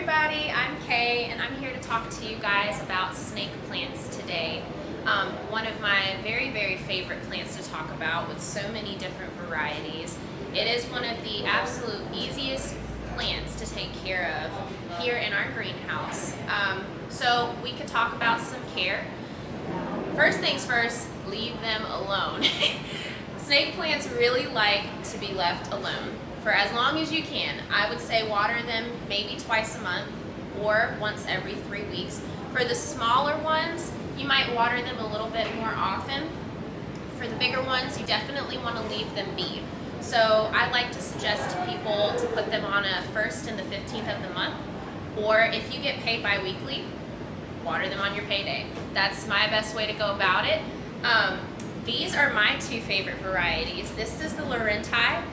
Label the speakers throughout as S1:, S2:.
S1: everybody, I'm Kay and I'm here to talk to you guys about snake plants today. One of my very favorite plants to talk about with so many different varieties. It is one of the absolute easiest plants to take care of here in our greenhouse. So we could talk about some care. First things first, leave them alone. Snake plants really like to be left alone for as long as you can. I would say water them maybe twice a month or once every 3 weeks. For the smaller ones, you might water them a little bit more often. For the bigger ones, you definitely want to leave them be. So I like to suggest to people to put them on a 1st and the 15th of the month, or if you get paid bi-weekly, water them on your payday. That's my best way to go about it. These are my two favorite varieties. This is the Laurenti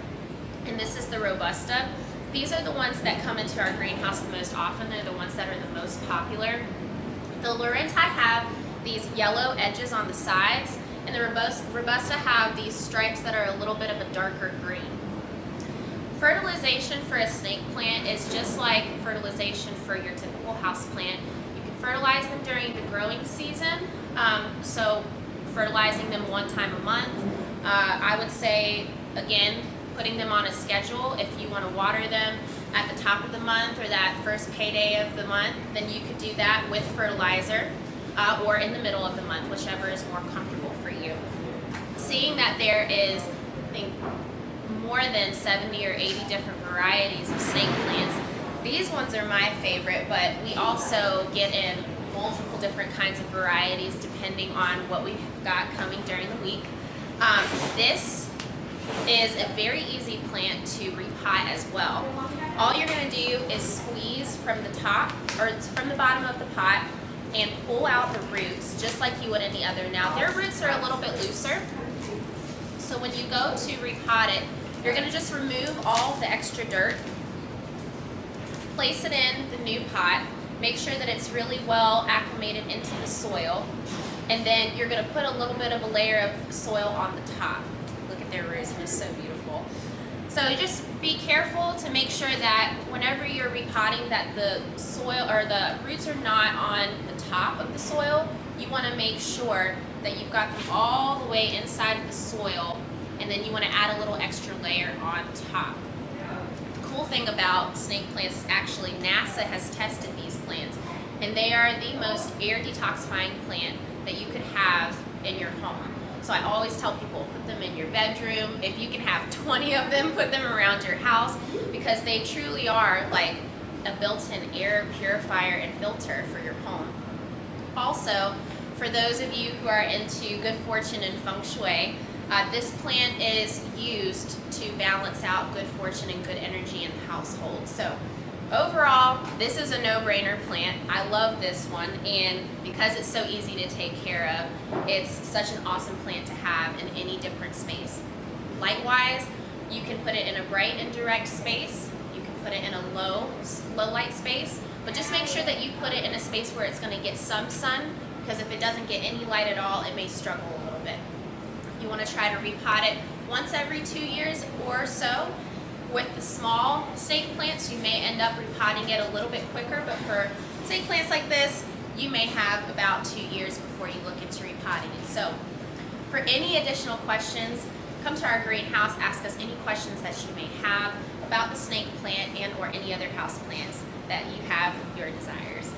S1: and this is the Robusta. These are the ones that come into our greenhouse the most often. They're the ones that are the most popular. The Laurenti have these yellow edges on the sides, and the Robusta have these stripes that are a little bit of a darker green. Fertilization for a snake plant is just like fertilization for your typical house plant. You can fertilize them during the growing season, so fertilizing them one time a month. I would say, again, putting them on a schedule. If you want to water them at the top of the month or that first payday of the month, then you could do that with fertilizer or in the middle of the month, whichever is more comfortable for you. Seeing that there is, I think, more than 70 or 80 different varieties of snake plants, these ones are my favorite, but we also get in multiple different kinds of varieties depending on what we've got coming during the week. This is a very easy plant to repot as well. All you're going to do is squeeze from the top or from the bottom of the pot and pull out the roots just like you would any other. Now their roots are a little bit looser, so when you go to repot it, you're going to just remove all the extra dirt, place it in the new pot, make sure that it's really well acclimated into the soil, and then you're going to put a little bit of a layer of soil on the top. Look at their roots, it's so beautiful. So just be careful to make sure that whenever you're repotting that the soil or the roots are not on the top of the soil. You want to make sure that you've got them all the way inside of the soil, and then you want to add a little extra layer on top. The cool thing about snake plants is actually NASA has tested these plants, and they are the most air detoxifying plant that you could have in your home. So I always tell people, put them in your bedroom. If you can have 20 of them, put them around your house, because they truly are like a built-in air purifier and filter for your home. Also, for those of you who are into good fortune and feng shui, this plant is used to balance out good fortune and good energy in the household. So overall, this is a no-brainer plant. I love this one, and because it's so easy to take care of, it's such an awesome plant to have in any different space. Likewise, you can put it in a bright and direct space. You can put it in a low light space, but just make sure that you put it in a space where it's going to get some sun, because if it doesn't get any light at all, it may struggle a little bit. You want to try to repot it once every 2 years or so. With the small snake plants, you may end up repotting it a little bit quicker, but for snake plants like this, you may have about 2 years before you look into repotting it. So for any additional questions, come to our greenhouse, ask us any questions that you may have about the snake plant and or any other house plants that you have your desires.